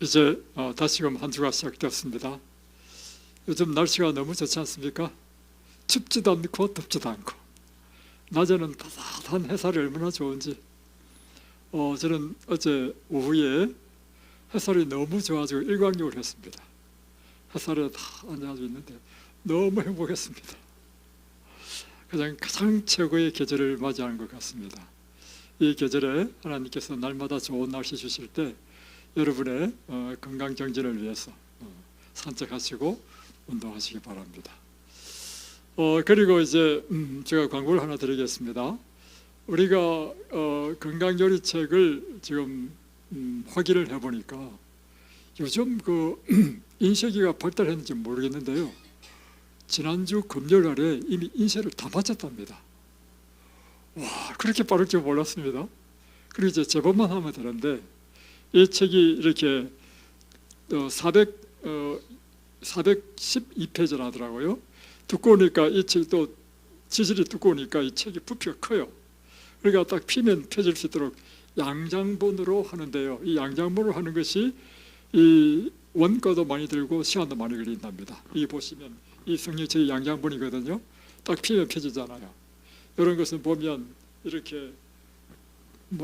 이제 다시금 한 주가 시작되었습니다. 요즘 날씨가 너무 좋지 않습니까? 춥지도 않고 덥지도 않고 낮에는 따뜻한 햇살이 얼마나 좋은지. 저는 어제 오후에 햇살이 너무 좋아지고 일광욕을 했습니다. 햇살에 다 앉아서 있는데 너무 행복했습니다. 가장 최고의 계절을 맞이하는 것 같습니다. 이 계절에 하나님께서 날마다 좋은 날씨 주실 때 여러분의 건강 정진을 위해서 산책하시고 운동하시기 바랍니다. 그리고 이제 제가 광고를 하나 드리겠습니다. 우리가 건강요리책을 지금 확인을 해보니까 요즘 그 인쇄기가 발달했는지 모르겠는데요, 지난주 금요일날에 이미 인쇄를 다 마쳤답니다. 와, 그렇게 빠를 줄 몰랐습니다. 그리고 이제 제법만 하면 되는데 이 책이 이렇게 412페이지나 하더라고요. 두꺼우니까 이 책이 또 지질이 두꺼우니까 이 책이 부피가 커요. 그러니까 딱 피면 펴질 수 있도록 양장본으로 하는데요, 이 양장본으로 하는 것이 이 원가도 많이 들고 시간도 많이 걸린답니다. 여기 보시면 이 성경책이 양장본이거든요. 딱 피면 펴지잖아요. 이런 것은 보면 이렇게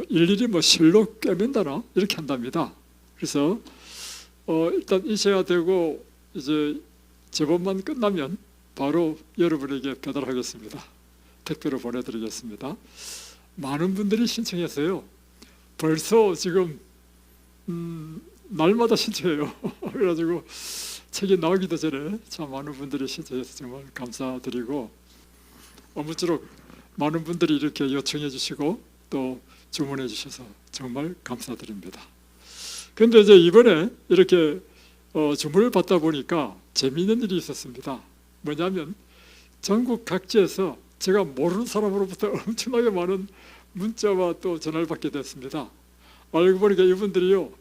일일이 실로 꿰맨다나 이렇게 한답니다. 그래서 일단 인쇄가 되고 이제 제본만 끝나면 바로 여러분에게 배달하겠습니다. 택배로 보내드리겠습니다. 많은 분들이 신청했어요. 벌써 지금 날마다 신청해요. 그래가지고 책이 나오기도 전에 참 많은 분들이 신청해서 정말 감사드리고, 아무쪼록 많은 분들이 이렇게 요청해 주시고 또 주문해 주셔서 정말 감사드립니다. 그런데 이제 이번에 이렇게 주문을 받다 보니까 재미있는 일이 있었습니다. 뭐냐면 전국 각지에서 제가 모르는 사람으로부터 엄청나게 많은 문자와 또 전화를 받게 됐습니다. 알고 보니까 이분들이요,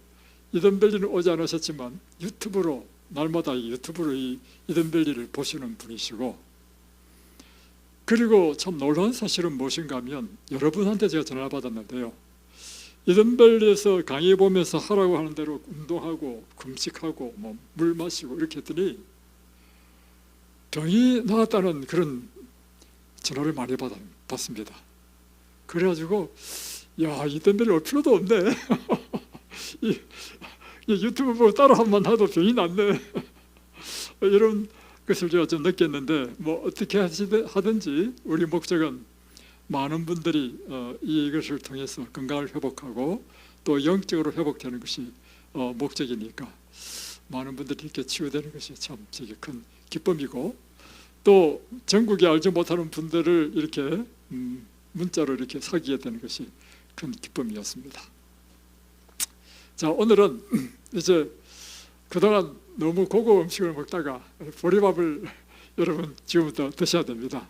이든밸리는 오지 않으셨지만 유튜브로 날마다 유튜브로 이 이든밸리를 보시는 분이시고, 그리고 참 놀라운 사실은 무엇인가 하면 여러분한테 제가 전화를 받았는데요, 이든밸리에서 강의 보면서 하라고 하는 대로 운동하고 금식하고 물 마시고 이렇게 했더니 병이 나았다는 그런 전화를 많이 받습니다. 그래가지고 야, 이든밸리 올 필요도 없네. 이 유튜브 보고 따라하면 하도 병이 낫네. 이런 것을 제가 좀 느꼈는데, 어떻게 하든지 우리 목적은 많은 분들이 이것을 통해서 건강을 회복하고 또 영적으로 회복되는 것이 목적이니까 많은 분들이 이렇게 치유되는 것이 참 되게 큰 기쁨이고, 또 전국에 알지 못하는 분들을 이렇게 문자로 이렇게 사귀게 되는 것이 큰 기쁨이었습니다. 자, 오늘은 이제 그동안 너무 고급 음식을 먹다가 보리밥을 여러분 지금부터 드셔야 됩니다.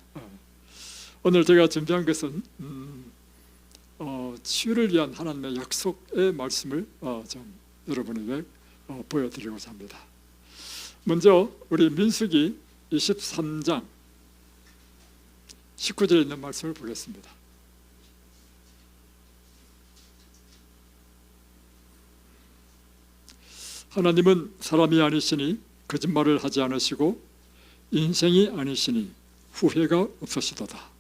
오늘 제가 준비한 것은 치유를 위한 하나님의 약속의 말씀을 좀 여러분에게 보여드리고자 합니다. 먼저 우리 민수기 23장 19절에 있는 말씀을 보겠습니다. 하나님은 사람이 아니시니 거짓말을 하지 않으시고 인생이 아니시니 후회가 없으시도다.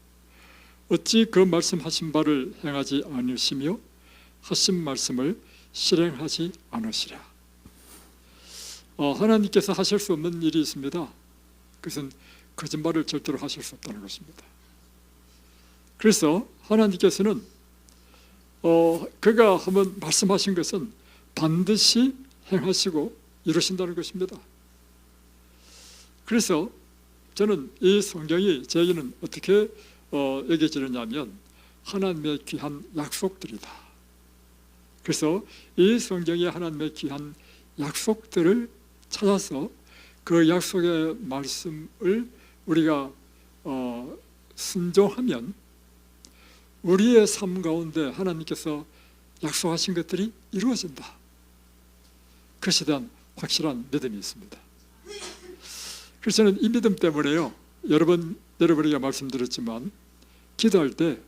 어찌 그 말씀하신 바를 행하지 않으시며 하신 말씀을 실행하지 않으시랴. 하나님께서 하실 수 없는 일이 있습니다. 그것은 거짓말을 절대로 하실 수 없다는 것입니다. 그래서 하나님께서는 그가 한번 말씀하신 것은 반드시 행하시고 이루신다는 것입니다. 그래서 저는 이 성경이 저에게는 어떻게 여겨지느냐면 하나님의 귀한 약속들이다. 그래서 이 성경에 하나님의 귀한 약속들을 찾아서 그 약속의 말씀을 우리가 순종하면 우리의 삶 가운데 하나님께서 약속하신 것들이 이루어진다. 그것에 대한 확실한 믿음이 있습니다. 그래서 저는 이 믿음 때문에요, 여러분에게 말씀드렸지만 기도할 때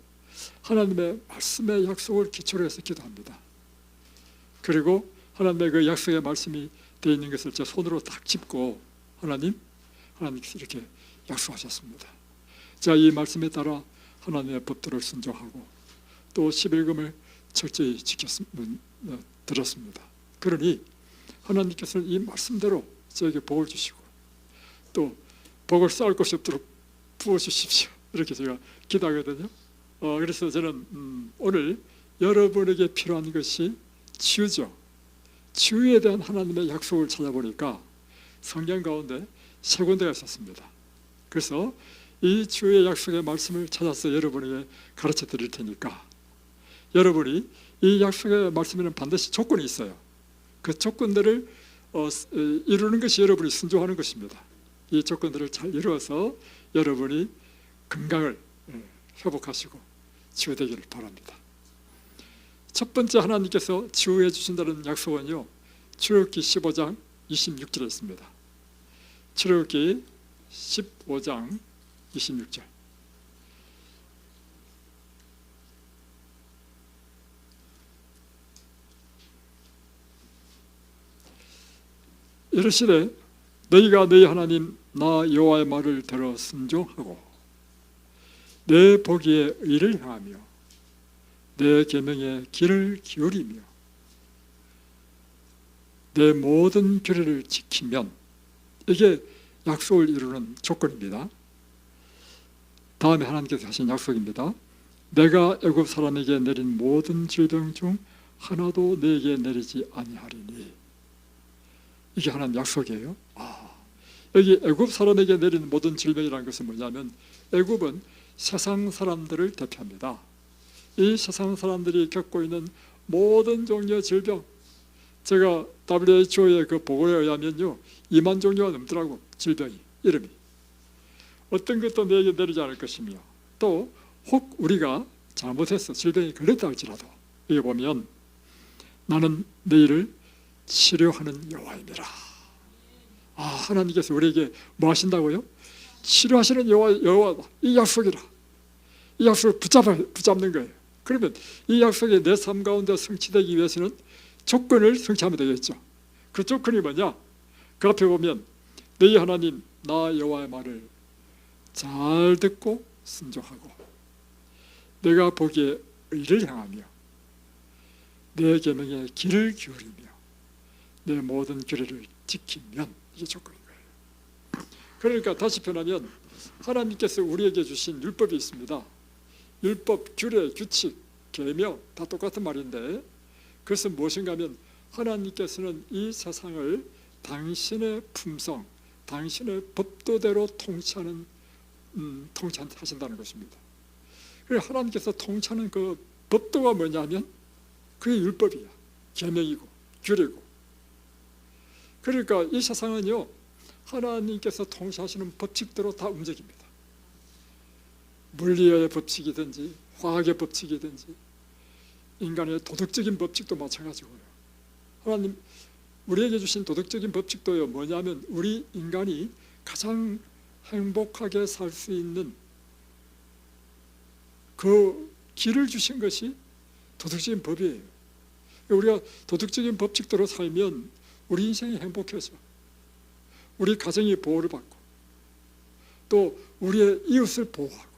하나님의 말씀의 약속을 기초로 해서 기도합니다. 그리고 하나님의 그 약속의 말씀이 되어 있는 것을 제 손으로 딱 짚고 하나님께서 이렇게 약속하셨습니다. 자, 이 말씀에 따라 하나님의 법도를 순종하고 또 11금을 철저히 들었습니다. 그러니 하나님께서는 이 말씀대로 저에게 복을 주시고 또 복을 쌓을 것이 없도록 부어주십시오. 이렇게 제가 기도하거든요. 그래서 저는 오늘 여러분에게 필요한 것이 치유죠. 치유에 대한 하나님의 약속을 찾아보니까 성경 가운데 세 군데가 있었습니다. 그래서 이 치유의 약속의 말씀을 찾아서 여러분에게 가르쳐 드릴 테니까 여러분이 이 약속의 말씀에는 반드시 조건이 있어요. 그 조건들을 이루는 것이 여러분이 순종하는 것입니다. 이 조건들을 잘 이루어서 여러분이 건강을 회복하시고 치유되기를 바랍니다. 첫 번째 하나님께서 치유해 주신다는 약속은요, 출애굽기 15장 26절에 있습니다. 출애굽기 15장 26절. 이르시되 너희가 너희 하나님 나 여호와의 말을 들어 순종하고 내 보기에 의를 행하며 내 계명에 귀를 기울이며 내 모든 규례를 지키면, 이게 약속을 이루는 조건입니다. 다음에 하나님께서 하신 약속입니다. 내가 애굽 사람에게 내린 모든 질병 중 하나도 내게 내리지 아니하리니. 이게 하나님 약속이에요. 여기 애굽 사람에게 내린 모든 질병이라는 것은 뭐냐면 애굽은 세상 사람들을 대표합니다. 이 세상 사람들이 겪고 있는 모든 종류의 질병, 제가 WHO의 그 보고에 의하면요 2만 종류가 넘더라고. 질병이, 이름이. 어떤 것도 내게 내리지 않을 것이며 또 혹 우리가 잘못해서 질병이 걸렸다 할지라도 여기 보면 나는 너희를 치료하는 여호와입니다. 하나님께서 우리에게 뭐 하신다고요? 치료하시는 여호와다. 이 약속이라. 이 약속을 붙잡는 거예요. 그러면 이 약속이 내 삶 가운데 성취되기 위해서는 조건을 성취하면 되겠죠. 그 조건이 뭐냐? 그 앞에 보면 너희 하나님 나 여호와의 말을 잘 듣고 순종하고 내가 보기에 의를 향하며 내 계명에 귀를 기울이며 내 모든 규례를 지키면, 이게 조건인 거예요. 그러니까 다시 표현하면 하나님께서 우리에게 주신 율법이 있습니다. 율법, 규례, 규칙, 계명 다 똑같은 말인데 그것은 무엇인가 하면 하나님께서는 이 세상을 당신의 품성, 당신의 법도대로 통치하신다는 것입니다. 그래서 하나님께서 통치하는 그 법도가 뭐냐면 그게 율법이야. 계명이고 규례고. 그러니까 이 세상은요 하나님께서 통치하시는 법칙대로 다 움직입니다. 물리의 법칙이든지 화학의 법칙이든지 인간의 도덕적인 법칙도 마찬가지고요. 하나님 우리에게 주신 도덕적인 법칙도요 뭐냐면 우리 인간이 가장 행복하게 살 수 있는 그 길을 주신 것이 도덕적인 법이에요. 우리가 도덕적인 법칙대로 살면 우리 인생이 행복해져. 우리 가정이 보호를 받고 또 우리의 이웃을 보호하고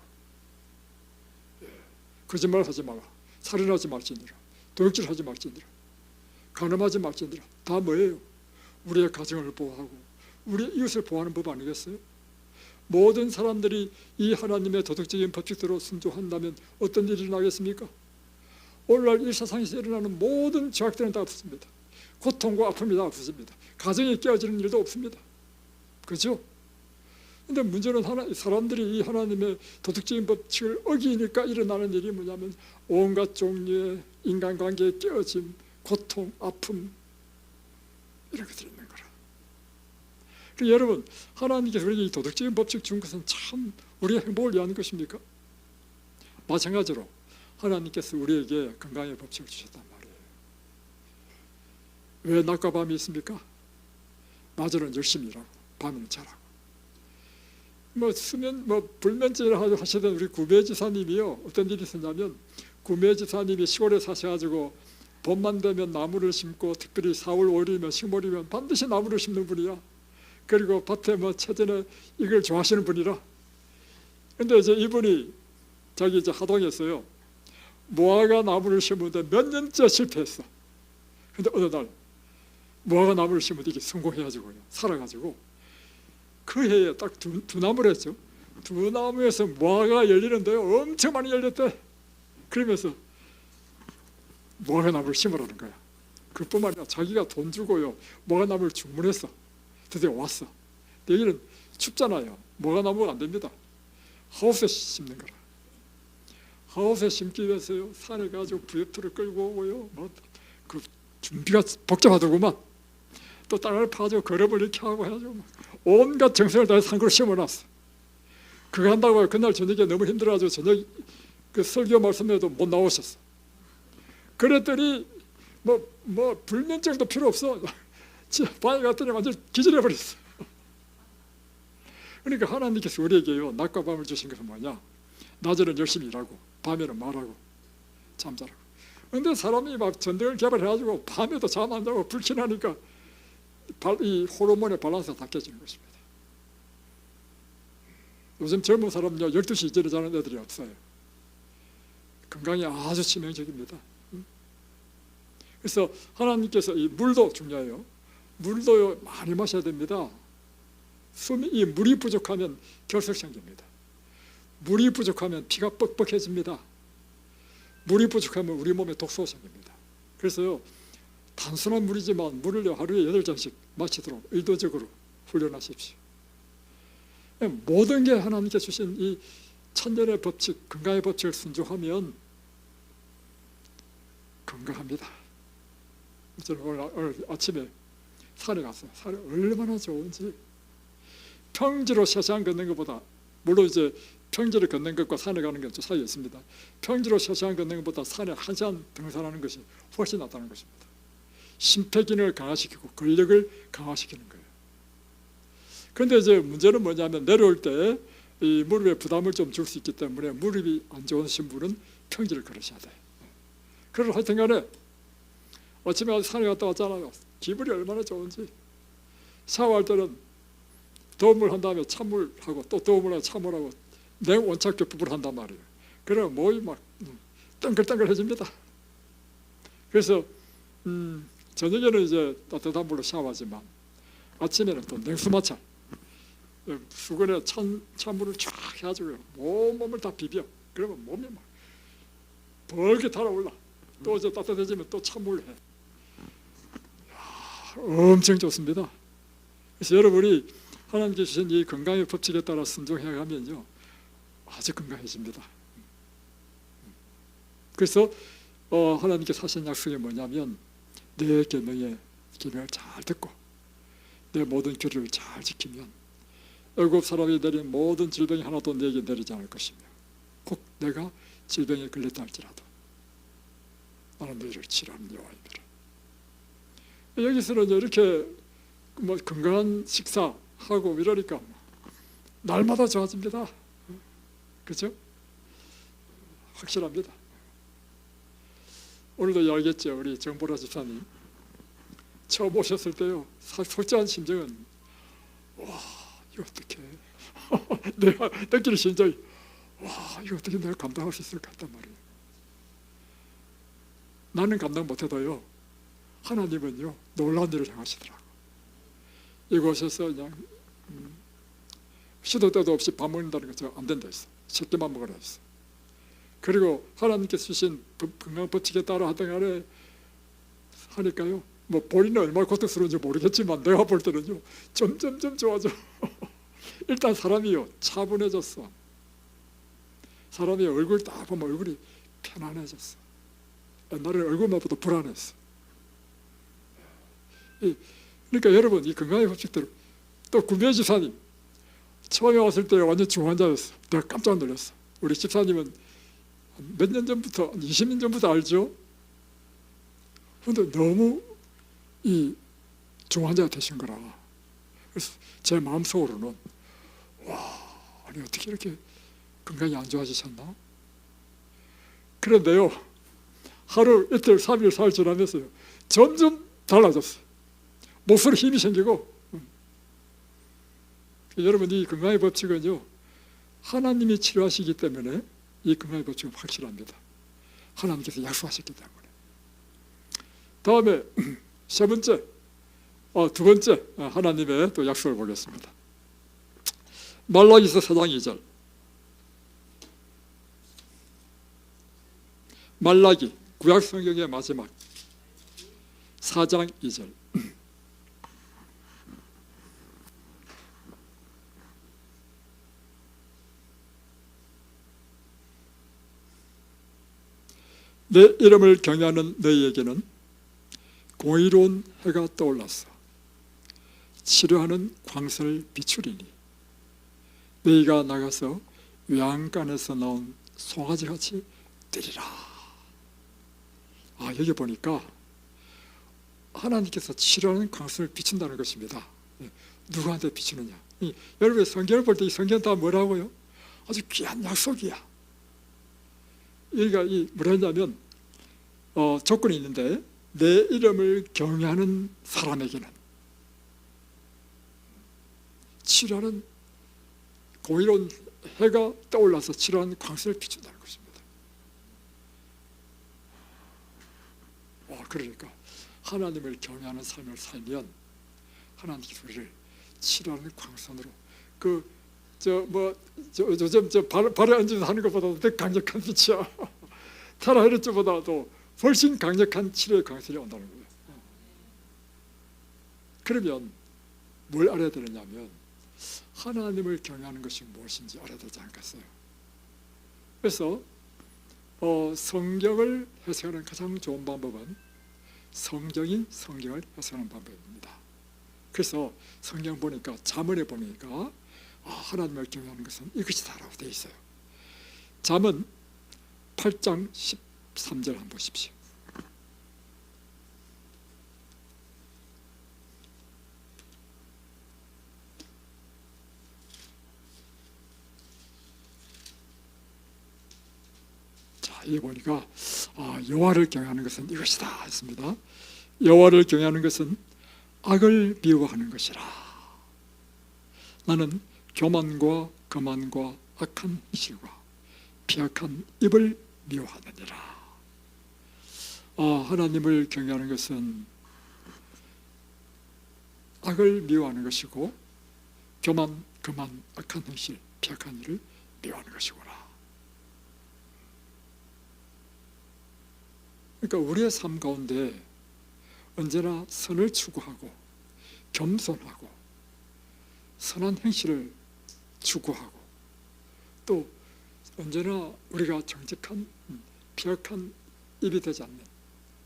거짓말하지 마라, 살인하지 말지니라, 도둑질하지 말지니라, 간음하지 말지니라. 다 뭐예요? 우리의 가정을 보호하고 우리의 이웃을 보호하는 법 아니겠어요? 모든 사람들이 이 하나님의 도덕적인 법칙대로 순종한다면 어떤 일이 일어나겠습니까? 오늘날 이 세상에서 일어나는 모든 죄악들은 다 없습니다. 고통과 아픔이 다 없습니다. 가정이 깨어지는 일도 없습니다. 그렇죠? 근데 문제는 사람들이 이 하나님의 도덕적인 법칙을 어기니까 일어나는 일이 뭐냐면 온갖 종류의 인간관계의 깨어짐, 고통, 아픔 이런 것들이 있는 거라. 그러니까 여러분 하나님께서 우리에게 이 도덕적인 법칙 준 것은 참 우리의 행복을 위한 것입니까? 마찬가지로 하나님께서 우리에게 건강의 법칙을 주셨단 말이에요. 왜 낮과 밤이 있습니까? 낮에는 열심히 일하고 밤에는 자라고. 불면증을 하시던 우리 구매지사님이요 어떤 일이 있었냐면 구매지사님이 시골에 사셔가지고 봄만 되면 나무를 심고 특별히 4월 5일이면 식물이면 반드시 나무를 심는 분이야. 그리고 밭에 뭐 채전에 이걸 좋아하시는 분이라. 근데 이제 이분이 자기 이제 하동에서요 무화과 나무를 심는데 몇 년째 실패했어. 근데 어느 날 무화과 나무를 심는데 이게 성공해가지고요 살아가지고 그 해에 딱 두 나무를 했죠. 두 나무에서 무화과가 열리는데요 엄청 많이 열렸대. 그러면서 무화과 나무를 심으라는 거야. 그뿐만 아니라 자기가 돈 주고요 무화과 나무를 주문했어. 드디어 왔어. 여기는 춥잖아요. 무화과 나무가 안 됩니다. 하우스에 심는 거라. 하우스에 심기 위해서요 산에 가지고 부엽토를 끌고 오고요 그 준비가 복잡하더구만. 또 땅을 파가지고 거름을 이렇게 하고 해가지고 온갖 정성을 다해서 산 걸 심어놨어. 그거 한다고 그날 저녁에 너무 힘들어가지고 저녁 그 설교 말씀에도 못 나오셨어. 그랬더니 뭐 불면증도 필요 없어. 방에 갔더니 완전 기절해버렸어. 그러니까 하나님께서 우리에게요 낮과 밤을 주신 것은 뭐냐? 낮에는 열심히 일하고 밤에는 말하고 잠자라고. 근데 사람이 막 전등을 개발해가지고 밤에도 잠 안 자고 불쾌하니까 이 호르몬의 밸런스가 다 깨지는 것입니다. 요즘 젊은 사람은요 12시 이전에 자는 애들이 없어요. 건강에 아주 치명적입니다. 그래서 하나님께서 이 물도 중요해요. 물도요 많이 마셔야 됩니다. 이 물이 부족하면 결석 생깁니다. 물이 부족하면 피가 뻑뻑해집니다. 물이 부족하면 우리 몸에 독소가 생깁니다. 그래서요 단순한 물이지만 물을 하루에 8잔씩 마시도록 의도적으로 훈련하십시오. 모든 게 하나님께 주신 이 천년의 법칙, 건강의 법칙을 순종하면 건강합니다. 저는 오늘 아침에 산에 갔어요. 산이 얼마나 좋은지. 평지로 세상 걷는 것보다, 물론 이제 평지를 걷는 것과 산에 가는 건 좀 차이가 있습니다. 평지로 세상 걷는 것보다 산에 한시간 등산하는 것이 훨씬 낫다는 것입니다. 심폐기능을 강화시키고 근력을 강화시키는 거예요. 그런데 이제 문제는 뭐냐면 내려올 때 이 무릎에 부담을 좀 줄 수 있기 때문에 무릎이 안 좋으신 분은 평지를 걸으셔야 돼요. 그래서 하여튼 간에 아침에 산에 갔다 왔잖아요. 기분이 얼마나 좋은지. 샤워할 때는 더운 물 한 다음에 찬물하고 또 더운 물하고 찬물하고 냉온착 교법을 한단 말이에요. 그러면 몸이 막 땡글땡글해집니다. 그래서 저녁에는 이제 따뜻한 물로 샤워하지만 아침에는 또 냉수마찰 수건에 찬물을 쫙 해가지고 몸을 다 비벼. 그러면 몸이 막 벌게 달아올라. 또 이제 따뜻해지면 또 찬물을 해. 엄청 좋습니다. 그래서 여러분이 하나님께 주신 이 건강의 법칙에 따라 순종해 가면요 아주 건강해집니다. 그래서 하나님께서 하신 약속이 뭐냐면 내 계명을 잘 듣고 내 모든 규례를 잘 지키면 애굽 사람이 내린 모든 질병이 하나도 내게 내리지 않을 것이며 혹 내가 질병에 걸렸다 할지라도 나는 너희를 치료하는 여호와이니라. 여기서는 이렇게 뭐 건강한 식사하고 이러니까 날마다 좋아집니다. 그렇죠? 확실합니다. 오늘도 이야기했죠. 우리 정보라 집사님 처음 오셨을 때요 솔직한 심정은 와 이거 어떻게 내가 느끼는 심정이 와 이거 어떻게 내가 감당할 수 있을까 했단 말이에요. 나는 감당 못해도요 하나님은요 놀라운 일을 행하시더라고. 이곳에서 그냥 시도 때도 없이 밥 먹는다는 것은 안 된다 했어. 새끼만 먹으라 했어. 그리고 하나님께서 주신 건강 법칙에 따라 하던 간에 하니까요 뭐 본인은 얼마나 고통스러운지 모르겠지만 내가 볼 때는요 점점점 좋아져. 일단 사람이요 차분해졌어. 사람이 얼굴 딱 보면 얼굴이 편안해졌어. 옛날에는 얼굴만 봐도 불안했어. 그러니까 여러분 이 건강의 법칙대로 또 구미애 집사님 처음에 왔을 때 완전 중환자였어. 내가 깜짝 놀랐어. 우리 집사님은 몇 년 전부터 20년 전부터 알죠. 그런데 너무 이 중환자가 되신 거라. 그래서 제 마음속으로는 와 아니 어떻게 이렇게 건강이 안 좋아지셨나. 그런데요 하루, 이틀, 3일, 4일 지나면서요, 점점 달라졌어요. 목소리 힘이 생기고. 여러분, 이 건강의 법칙은요, 하나님이 치료하시기 때문에 이 건강의 법칙은 확실합니다. 하나님께서 약속하셨기 때문에. 다음에 세 번째, 두 번째 하나님의 또 약속을 보겠습니다. 말라기서 4장 2절. 말라기, 구약 성경의 마지막 4장 2절. 내 이름을 경외하는 너희에게는 공의로운 해가 떠올라서 치료하는 광선을 비추리니 너희가 나가서 외양간에서 나온 송아지같이 되리라. 여기 보니까 하나님께서 치료하는 광선을 비춘다는 것입니다. 누구한테 비추느냐? 여러분, 성경을 볼 때 이 성경 다 뭐라고요? 아주 귀한 약속이야. 여기가 뭐라냐면 조건이 있는데, 내 이름을 경외하는 사람에게는 치료하는 공의로운 해가 떠올라서 치료하는 광선을 비춘다는 것입니다. 그러니까 하나님을 경외하는 삶을 살면 하나님께서 우리를 치료하는 광선으로, 요즘 발에 앉아서 하는 것보다도 더 강력한 빛이야. 테라헤르츠보다도 훨씬 강력한 치료의 광선이 온다는 거예요. 그러면 뭘 알아야 되느냐면, 하나님을 경외하는 것이 무엇인지 알아야 되지 않겠어요? 그래서 성경을 해석하는 가장 좋은 방법은 성경이 성경을 해석하는 방법입니다. 그래서 성경 보니까, 잠언에 보니까 하나님을 경외하는 것은 이것이다라고 되어 있어요. 잠언 8장 13절 한번 보십시오. 여기 보니까 여호와를 경외하는 것은 이것이다 했습니다. 여호와를 경외하는 것은 악을 미워하는 것이라. 나는 교만과 거만과 악한 실과 피악한 입을 미워하느니라. 하나님을 경외하는 것은 악을 미워하는 것이고, 교만, 거만, 악한 행실, 피악한 일을 미워하는 것이구나. 그러니까 우리의 삶 가운데 언제나 선을 추구하고 겸손하고 선한 행실을 추구하고, 또 언제나 우리가 정직한, 피악한 입이 되지 않는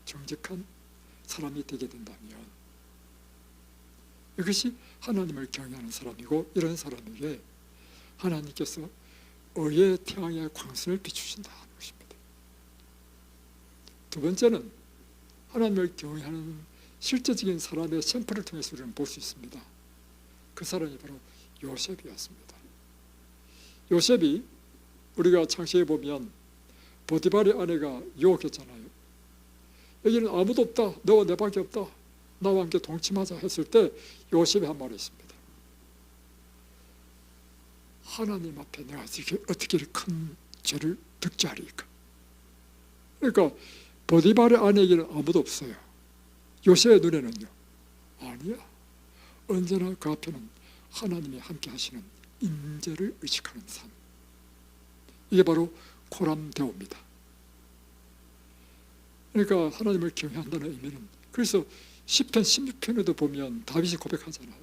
정직한 사람이 되게 된다면, 이것이 하나님을 경외하는 사람이고, 이런 사람에게 하나님께서 의의 태양의 광선을 비추신다는 것입니다. 두 번째는 하나님을 경외하는 실제적인 사람의 샘플을 통해서 우리는 볼 수 있습니다. 그 사람이 바로 요셉이었습니다. 요셉이 우리가 창세기에 보면 보디발의 아내가 유혹했잖아요. 여기는 아무도 없다, 너와 내밖에 없다, 나와 함께 동침하자 했을 때 요셉이 한 말이 있습니다. 하나님 앞에 내가 어떻게 큰 죄를 득죄하리까? 그러니까 보디발의 아내에게는 아무도 없어요. 요셉의 눈에는요, 아니야. 언제나 그 앞에는 하나님이 함께 하시는 임재를 의식하는 삶. 이게 바로 코람데오입니다. 그러니까 하나님을 경외한다는 의미는, 그래서 시편 16편에도 보면 다윗이 고백하잖아요.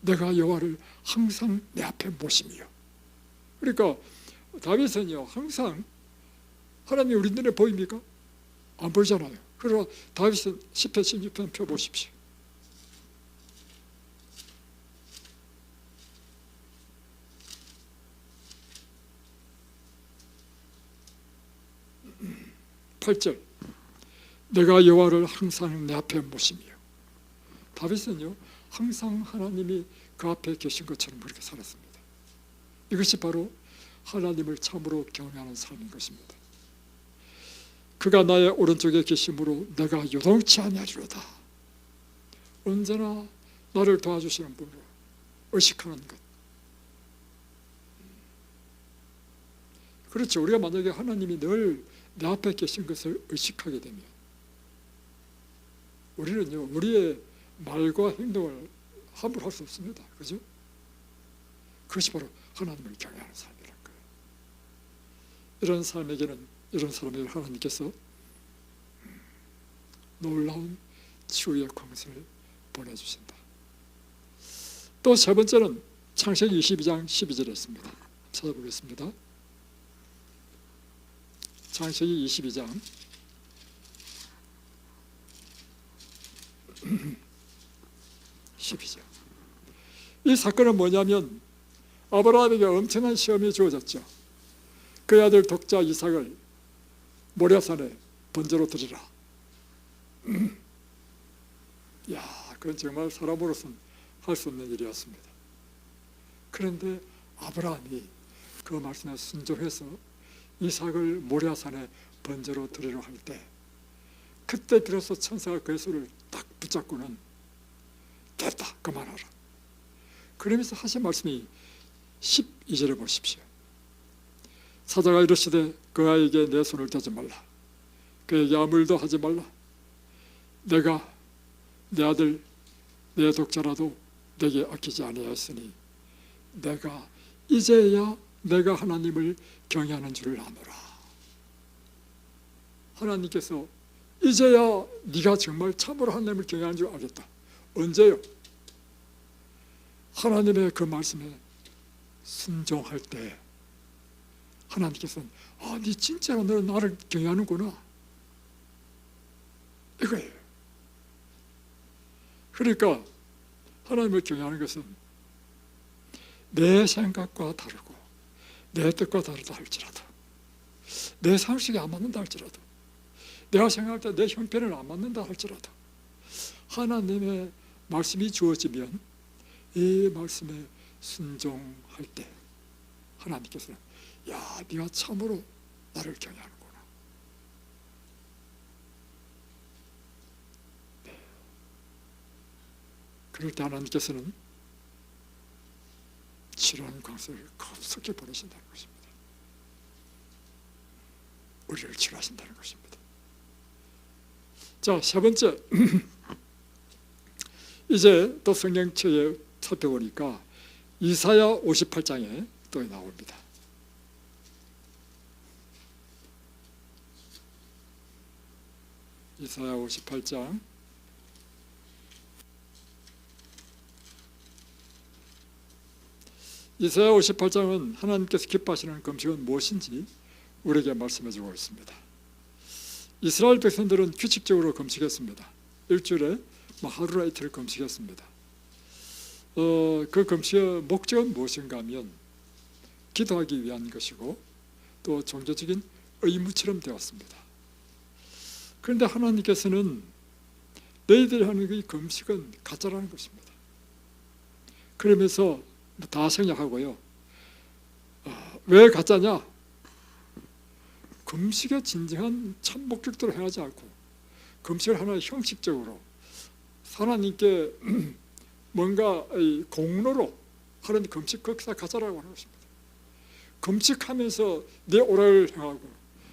내가 여호와를 항상 내 앞에 모심이요. 그러니까 다윗은요, 항상 하나님이 우리 눈에 보입니까? 안 보이잖아요. 그러나 다윗은 시편 16편 펴보십시오. (8절) 내가 여호와를 항상 내 앞에 모심이요. 다윗은요, 항상 하나님이 그 앞에 계신 것처럼 그렇게 살았습니다. 이것이 바로 하나님을 참으로 경외하는 삶인 것입니다. 그가 나의 오른쪽에 계심으로 내가 요동치 아니하리로다. 언제나 나를 도와주시는 분으로 의식하는 것. 그렇죠. 우리가 만약에 하나님이 늘 내 앞에 계신 것을 의식하게 되면 우리는요, 우리의 말과 행동을 함부로 할 수 없습니다. 그죠? 그것이 바로 하나님을 경외하는 삶이라는 거예요. 이런 삶에게는, 이런 사람에게 하나님께서 놀라운 치유의 광선을 보내주신다. 또 세 번째는 창세기 22장 12절에 있습니다. 찾아보겠습니다. 창세기 22장 12절. 이 사건은 뭐냐면 아브라함에게 엄청난 시험이 주어졌죠. 그의 아들 독자 이삭을 모리아산에 번제로 드리라. 야, 그건 정말 사람으로서는 할 수 없는 일이었습니다. 그런데 아브라함이 그 말씀에 순종해서 이삭을 모리아산에 번제로 드리려 할 때, 그때 비로소 천사가 그의 손을 딱 붙잡고는 됐다, 그만하라. 그러면서 하신 말씀이 12절에 보십시오. 사자가 이르시되 그 아이에게 내 손을 대지 말라. 그에게 아무 일도 하지 말라. 내가 내 아들 내 독자라도 내게 아끼지 아니하였으니 내가 이제야 내가 하나님을 경외하는 줄을 아노라. 하나님께서 이제야 네가 정말 참으로 하나님을 경외하는 줄 알겠다. 언제요? 하나님의 그 말씀에 순종할 때 하나님께서는 네 진짜로 너는 나를 경외하는구나, 이거예요. 그러니까 하나님을 경외하는 것은 내 생각과 다르고 내 뜻과 다르다 할지라도, 내 상식이 안 맞는다 할지라도, 내가 생각할 때 내 형편은 안 맞는다 할지라도 하나님의 말씀이 주어지면 이 말씀에 순종할 때 하나님께서는 야, 네가 참으로 나를 경외하는구나. 네. 그럴 때 하나님께서는 치료하는 광선을 급속히 보내신다는 것입니다. 우리를 치료하신다는 것입니다. 자, 세 번째, 이제 또 성경책에 살펴보니까 이사야 58장에 또 나옵니다. 이사야 58장 이사야 58장은 하나님께서 기뻐하시는 금식은 무엇인지 우리에게 말씀해주고 있습니다. 이스라엘 백성들은 규칙적으로 금식했습니다. 일주일에 하루나 이틀을 금식했습니다. 그 금식의 목적은 무엇인가 하면 기도하기 위한 것이고 또 종교적인 의무처럼 되었습니다. 그런데 하나님께서는 너희들이 하는 이 금식은 가짜라는 것입니다. 그러면서 다 생략하고요. 왜 가짜냐? 금식의 진정한 참 목적대로 행하지 않고 금식을 하나의 형식적으로 하나님께 뭔가 공로로 하는 금식, 그것이 가짜라고 하는 것입니다. 금식하면서 내 오락을 행하고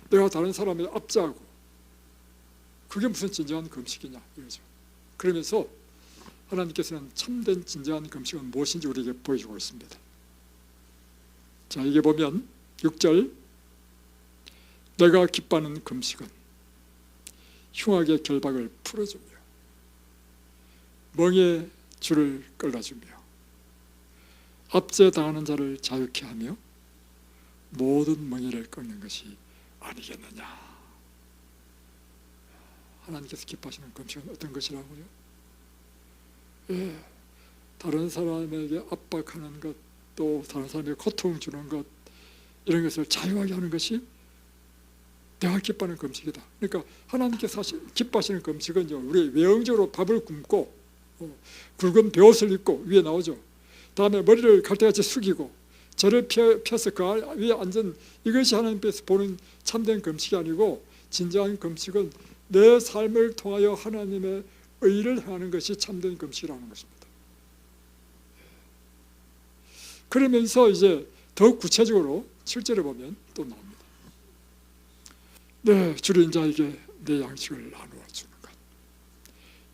내가 다른 사람에 압제하고, 그게 무슨 진정한 금식이냐 이거죠. 그러면서 하나님께서는 참된 진정한 금식은 무엇인지 우리에게 보여주고 있습니다. 자, 이게 보면 6절, 내가 기뻐하는 금식은 흉악의 결박을 풀어주며 멍에 줄을 끌어주며 압제당하는 자를 자유케 하며 모든 멍에를 끊는 것이 아니겠느냐. 하나님께서 기뻐하시는 금식은 어떤 것이라고요? 다른 사람에게 압박하는 것, 또 다른 사람에게 고통 주는 것, 이런 것을 자유하게 하는 것이 내가 기뻐하는 금식이다. 그러니까 하나님께서 기뻐하시는 금식은요, 우리 외형적으로 밥을 굶고 굵은 베옷을 입고 위에 나오죠. 다음에 머리를 갈대같이 숙이고 절을 펴서 그 위에 앉은, 이것이 하나님께서 보는 참된 금식이 아니고 진정한 금식은 내 삶을 통하여 하나님의 의를 행하는 것이 참된 금식이라는 것입니다. 그러면서 이제 더욱 구체적으로 7절에 보면 또 나옵니다. 내 줄인 자에게 내 양식을 나누어 주는 것,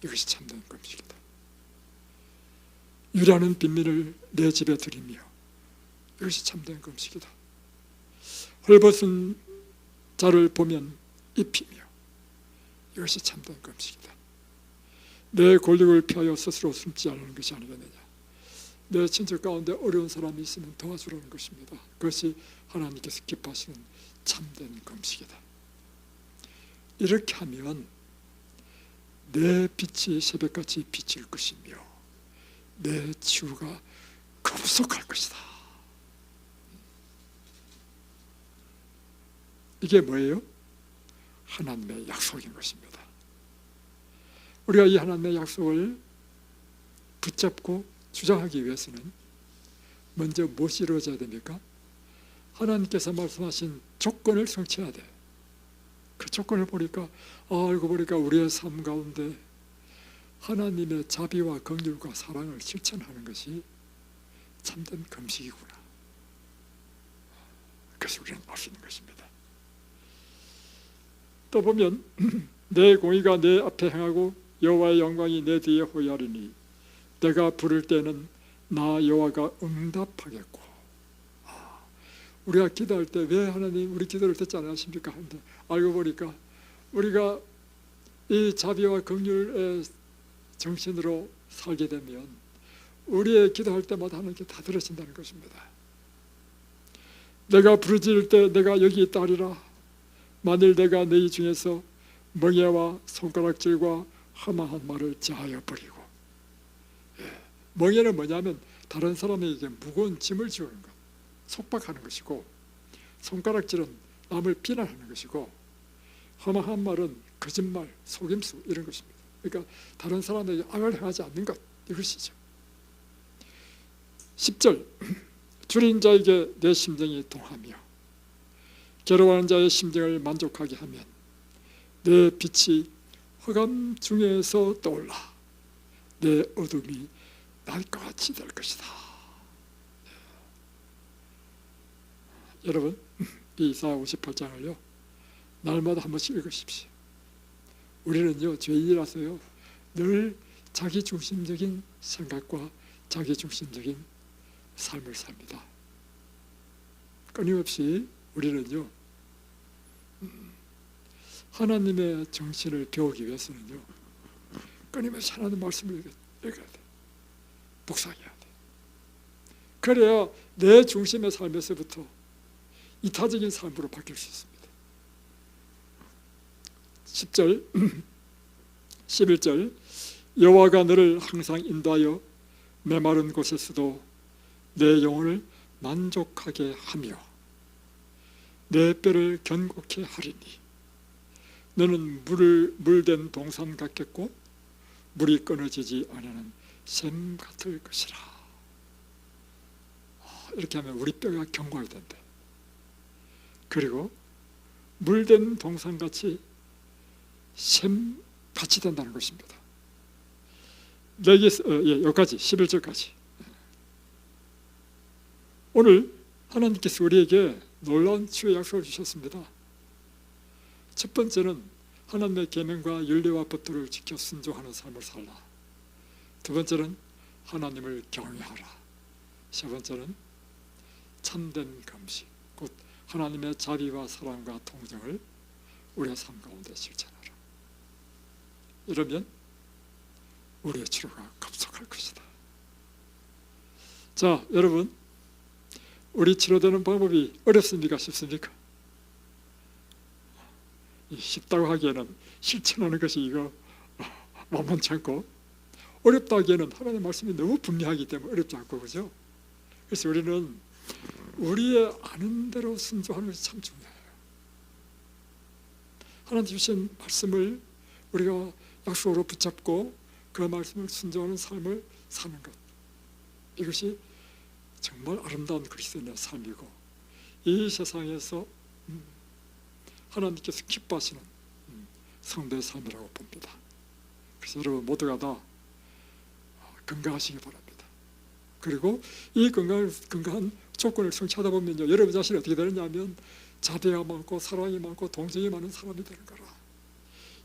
이것이 참된 금식이다. 유리하는 빈민을 내 집에 들이며, 이것이 참된 금식이다. 헐벗은 자를 보면 입히며, 이것이 참된 금식이다. 내 권력을 피하여 스스로 숨지 않는 것이 아니겠느냐. 내 친척 가운데 어려운 사람이 있으면 도와주라는 것입니다. 그것이 하나님께서 기뻐하시는 참된 금식이다. 이렇게 하면 내 빛이 새벽같이 비칠 것이며 내 치유가 급속할 것이다. 이게 뭐예요? 하나님의 약속인 것입니다. 우리가 이 하나님의 약속을 붙잡고 주장하기 위해서는 먼저 무엇이 이루어져야 됩니까? 하나님께서 말씀하신 조건을 성취해야 돼. 그 조건을 보니까 알고 보니까 우리의 삶 가운데 하나님의 자비와 긍휼과 사랑을 실천하는 것이 참된 금식이구나. 그것을 우리는 알 수 있는 것입니다. 또 보면 내 공의가 내 앞에 행하고 여호와의 영광이 내 뒤에 호위하리니 내가 부를 때는 나 여호와가 응답하겠고. 우리가 기도할 때 왜 하나님 우리 기도를 듣지 않으십니까? 하는데 알고 보니까 우리가 이 자비와 긍휼의 정신으로 살게 되면 우리의 기도할 때마다 하나님께 다 들으신다는 것입니다. 내가 부르짖을 때 내가 여기 있다 하리라. 만일 내가 너희 중에서 멍에와 손가락질과 험한 말을 제하여 버리고. 멍에는 뭐냐면 다른 사람에게 무거운 짐을 지우는 것, 속박하는 것이고, 손가락질은 남을 비난하는 것이고, 험한 말은 거짓말, 속임수 이런 것입니다. 그러니까 다른 사람에게 악을 행하지 않는 것, 이것이죠. 10절 줄인 자에게 내 심정이 동하며 괴로워하는 자의 심정을 만족하게 하면 내 빛이 흑암 중에서 떠올라 내 어둠이 날과 같이 될 것이다. 여러분, 이 이사야 58장을요 날마다 한 번씩 읽으십시오. 우리는요 죄인이라서요 늘 자기중심적인 생각과 자기중심적인 삶을 삽니다. 끊임없이 우리는요 하나님의 정신을 배우기 위해서는요 끊임없이 하나님 말씀을 읽어야 돼. 묵상해야 돼. 그래야 내 중심의 삶에서부터 이타적인 삶으로 바뀔 수 있습니다. 10절 11절 여호와가 너를 항상 인도하여 메마른 곳에서도 내 영혼을 만족하게 하며 내 뼈를 견고케 하리니 너는 물된 동산 같겠고 물이 끊어지지 않는 샘 같을 것이라. 이렇게 하면 우리 뼈가 견고하게 된대. 그리고 물된 동산같이 샘같이 된다는 것입니다. 여기까지 11절까지. 오늘 하나님께서 우리에게 놀라운 치유의 약속을 주셨습니다. 첫 번째는 하나님의 계명과 윤리와 법도를 지켜 순종하는 삶을 살라. 두 번째는 하나님을 경외하라. 세 번째는 참된 금식, 곧 하나님의 자비와 사랑과 통정을 우리의 삶 가운데 실천하라. 이러면 우리의 치료가 급속할 것이다. 자, 여러분, 우리 치료되는 방법이 어렵습니까? 쉽습니까? 쉽다고 하기에는 실천하는 것이 이거 만만치 않고, 어렵다 하기에는 하나님의 말씀이 너무 분명하기 때문에 어렵지 않고, 그죠? 그래서 우리는 우리의 아는 대로 순종하는 것이 참 중요해요. 하나님 주신 말씀을 우리가 약속으로 붙잡고 그 말씀을 순종하는 삶을 사는 것, 이것이 정말 아름다운 그리스도인의 삶이고, 이 세상에서 하나님께서 기뻐하시는 성도의 삶이라고 봅니다. 그래서 여러분 모두가 다 건강하시기 바랍니다. 그리고 이 건강한 조건을 성취하다 보면요, 여러분 자신이 어떻게 되느냐면 자비가 많고 사랑이 많고 동정이 많은 사람이 되는 거라.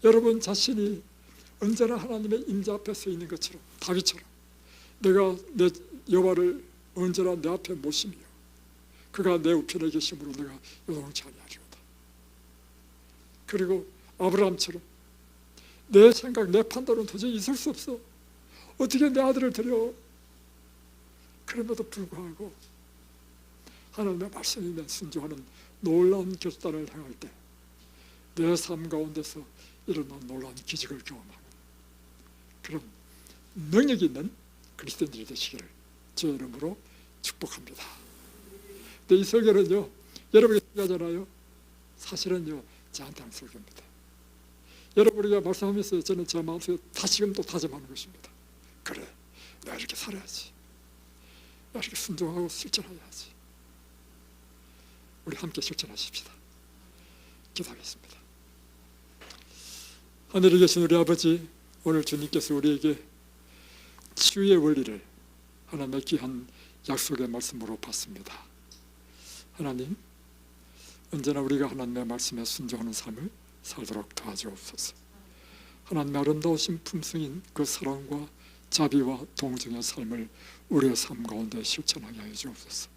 여러분 자신이 언제나 하나님의 임재 앞에 서 있는 것처럼, 다윗처럼 내가 내 여호와를 언제나 내 앞에 모시며 그가 내 우편에 계심으로 내가 요동치 아니하리로다. 그리고 아브라함처럼 내 생각, 내 판단은 도저히 있을 수 없어. 어떻게 내 아들을 드려? 그럼에도 불구하고 하나님의 말씀에 순종하는 놀라운 결단을 행할 때 내 삶 가운데서 일어난 놀라운 기적을 경험하는 그런 능력 있는 그리스도인들이 되시기를 주의 이름으로 축복합니다. 근데 이 설교는요, 여러분이 설교하잖아요. 사실은요, 저한테 하는 설교입니다. 여러분에게 말씀하면서 저는 제 마음속에 다시금 또 다짐하는 것입니다. 그래, 내가 이렇게 살아야지. 내가 이렇게 순종하고 실천해야지. 우리 함께 실천하십시다. 기도하겠습니다. 하늘에 계신 우리 아버지, 오늘 주님께서 우리에게 치유의 원리를 하나님의 귀한 약속의 말씀으로 받습니다. 하나님, 언제나 우리가 하나님의 말씀에 순종하는 삶을 살도록 도와주옵소서. 하나님의 아름다우신 품성인 그 사랑과 자비와 동정의 삶을 우리의 삶 가운데 실천하게 하여 주옵소서.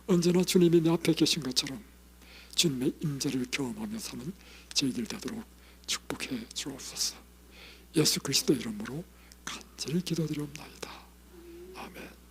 언제나 주님이 내 앞에 계신 것처럼 주님의 임재를 경험하며 사는 저희들 되도록 축복해 주옵소서. 예수 그리스도 이름으로 간절히 기도드리옵나이다. 아멘.